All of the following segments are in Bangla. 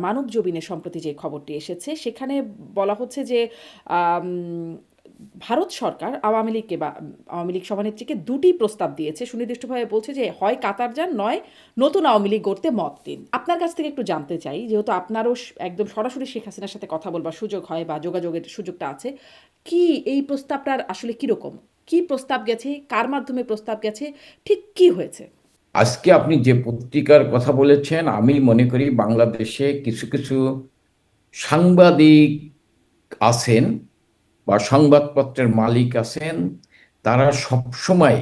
মানবজমিনে সম্প্রতি যে খবরটি এসেছে সেখানে বলা হচ্ছে যে আম, ভারত সরকার আওয়ামী লীগকে বা আওয়ামী লীগ সভানেত্রীকে দুটি প্রস্তাব দিয়েছে, সুনির্দিষ্টভাবে বলছে যে হয় কাতার যান, নয় নতুন আওয়ামী লীগ গড়তে মত দিন। আপনার কাছ থেকে একটু জানতে চাই, যেহেতু আপনারও একদম সরাসরি শেখ হাসিনার সাথে কথা বলবার সুযোগ হয় বা যোগাযোগের সুযোগটা আছে, কি এই প্রস্তাবটার আসলে কীরকম, কি প্রস্তাব গেছে, কার মাধ্যমে প্রস্তাব গেছে, ঠিক কি হয়েছে? আজকে আপনি যে পত্রিকার কথা বলেছেন, আমি মনে করি বাংলাদেশে কিছু কিছু সাংবাদিক আছেন বা সংবাদপত্রের মালিক আছেন, তারা সব সময়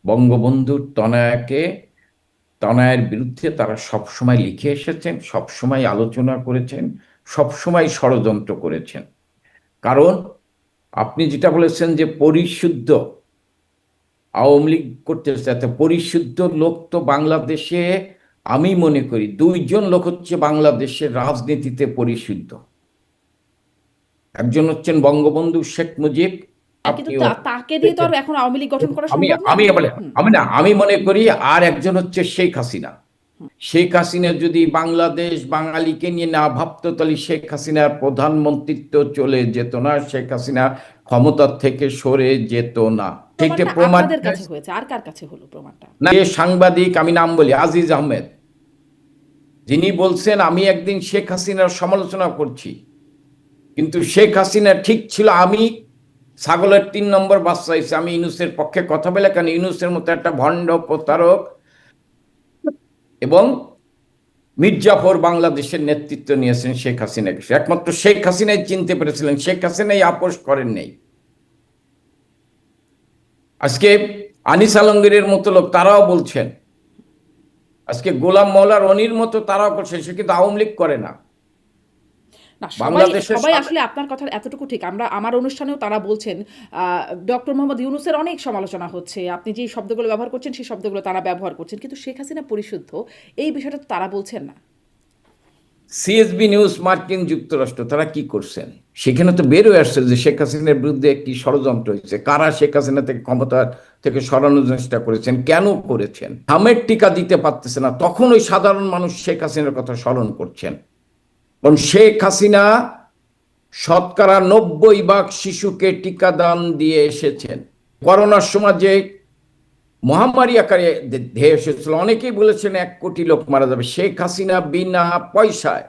বঙ্গবন্ধুর তনয়ের বিরুদ্ধে তারা সব সময় লিখে এসেছেন, সব সময় আলোচনা করেছেন, সব সময় ষড়যন্ত্র করেছেন। কারণ আপনি যেটা বলেছেন যে পরিশুদ্ধ আওয়ামী লীগ করতে চাইতে, পরিশুদ্ধ লোক তো বাংলাদেশে আমি মনে করি দুইজন লোক হচ্ছে বাংলাদেশের রাজনীতিতে পরিশুদ্ধ। একজন হচ্ছেন বঙ্গবন্ধু শেখ মুজিব। হ্যাঁ, কিন্তু আপনিও তাকে দিয়ে তো আর এখন আওয়ামী লীগ গঠন করা আমি সম্ভব না। আমি বলে হুম। আমি না আমি মনে করি আর একজন হচ্ছে শেখ হাসিনা। শেখ হাসিনা যদি বাংলাদেশ বাঙালিকে নিয়ে না ভাবতো, তাহলে শেখ হাসিনার প্রধানমন্ত্রিত্ব চলে যেত না, শেখ হাসিনা ক্ষমতার থেকে সরে যেত না। সেটা প্রমাণটা প্রমাণ আপনাদের কাছে হয়েছে, আর কার কাছে হলো প্রমাণটা? না, যে সাংবাদিক, আমি নাম বলি আজিজ আহমেদ, যিনি বলছেন আমি একদিন শেখ হাসিনার সমালোচনা করছি, কিন্তু শেখ হাসিনা ঠিক ছিল। আমি ছাগলের 3 নম্বর বাচ্চা হয়েছে, আমি ইউনূসের পক্ষে কথা বলে, কারণ ইউনূসের মতো একটা ভণ্ড প্রতারক এবং মির্জাফর বাংলাদেশের নেতৃত্ব নিয়েছেন শেখ হাসিনাকে। একমাত্র শেখ হাসিনাই চিনতে পেরেছিলেন, শেখ হাসিনাই আপোষ করেন নাই। আজকে আনিস আলমগীরের মতো লোক তারাও বলছেন, আজকে গোলাম মওলার অনির মতো তারাও করছেন, সে কিন্তু আওয়ামী লীগ করে না। না, সবাই বাংলাদেশের সবাই আসলে আপনার কথার এতটুকু ঠিক। আমার অনুষ্ঠানেও তারা বলছেন ডক্টর মোহাম্মদ ইউনুসের অনেক সমালোচনা হচ্ছে, আপনি যে শব্দগুলো ব্যবহার করছেন সেই শব্দগুলো তারা ব্যবহার করছেন, কিন্তু শেখ হাসিনা পরিশুদ্ধ, এই বিষয়টা তো তারা বলছেন না। সিএসবি নিউজ, মার্কিন যুক্তরাষ্ট্র, তারা কি করছেন সেখানে তো বের হয়ে আসছে যে শেখ হাসিনার বিরুদ্ধে একটি ষড়যন্ত্র হয়েছে। কারা শেখ হাসিনা থেকে ক্ষমতা থেকে সরানোর চেষ্টা করেছেন, কেন করেছেন, থামের টিকা দিতে পারতেছে না, তখন ওই সাধারণ মানুষ শেখ হাসিনার কথা স্মরণ করছেন। কারণ শেখ হাসিনা শতকরা 90 ভাগ শিশুকে টিকা দান দিয়ে এসেছেন। করোনার সময় যে মহামারী আকারে ধেয়ে এসেছিল, অনেকেই বলেছেন 1 কোটি লোক মারা যাবে, শেখ হাসিনা বিনা পয়সায়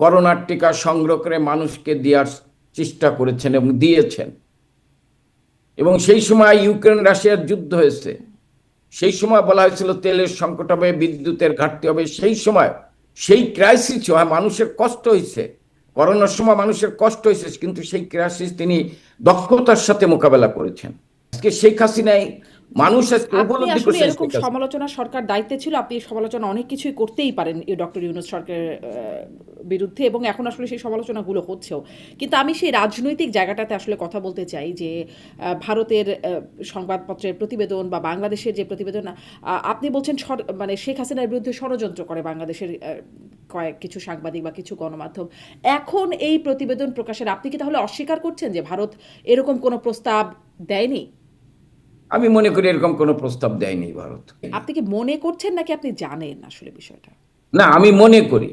করোনার টিকা সংগ্রহ করে মানুষকে দেওয়ার চেষ্টা করেছেন এবং দিয়েছেন। এবং সেই সময় ইউক্রেন রাশিয়ার যুদ্ধ হয়েছে, সেই সময় বলা হয়েছিল তেলের সংকট হবে, বিদ্যুতের ঘাটতি হবে, সেই সময় সেই ক্রাইসিস হয়, মানুষের কষ্ট হয়েছে, করোনার সময় মানুষের কষ্ট হয়েছে, কিন্তু সেই ক্রাইসিস তিনি দক্ষতার সাথে মোকাবেলা করেছেন। আজকে শেখ হাসিনাই জি, মানুষ আজকে আপনি উপলব্ধি আসলে করছেন এরকম শেখ হাসিনা। সমালোচনা, সরকার দায়িত্বে ছিল, আপনি এই সমালোচনা অনেক কিছুই করতেই পারেন এই ডক্টর ইউনূস সরকারের বিরুদ্ধে, এবং এখন আসলে সেই সমালোচনাগুলো হচ্ছেও। কিন্তু আমি সেই রাজনৈতিক জায়গাটাতে আসলে কথা বলতে চাই যে ভারতের সংবাদপত্রের প্রতিবেদন বা বাংলাদেশের যে প্রতিবেদন, আপনি বলছেন মানে শেখ হাসিনার বিরুদ্ধে ষড়যন্ত্র করে বাংলাদেশের কয়েক কিছু সাংবাদিক বা কিছু গণমাধ্যম। এখন এই প্রতিবেদন প্রকাশের আপনি কি তাহলে অস্বীকার করছেন যে ভারত এরকম কোনো প্রস্তাব দেয়নি? আমি মনে করি এরকম কোনো প্রস্তাব দেয়নি ভারত। আপনি কি মনে করছেন নাকি আপনি জানেন আসলে বিষয়টা? না, আমি মনে করি।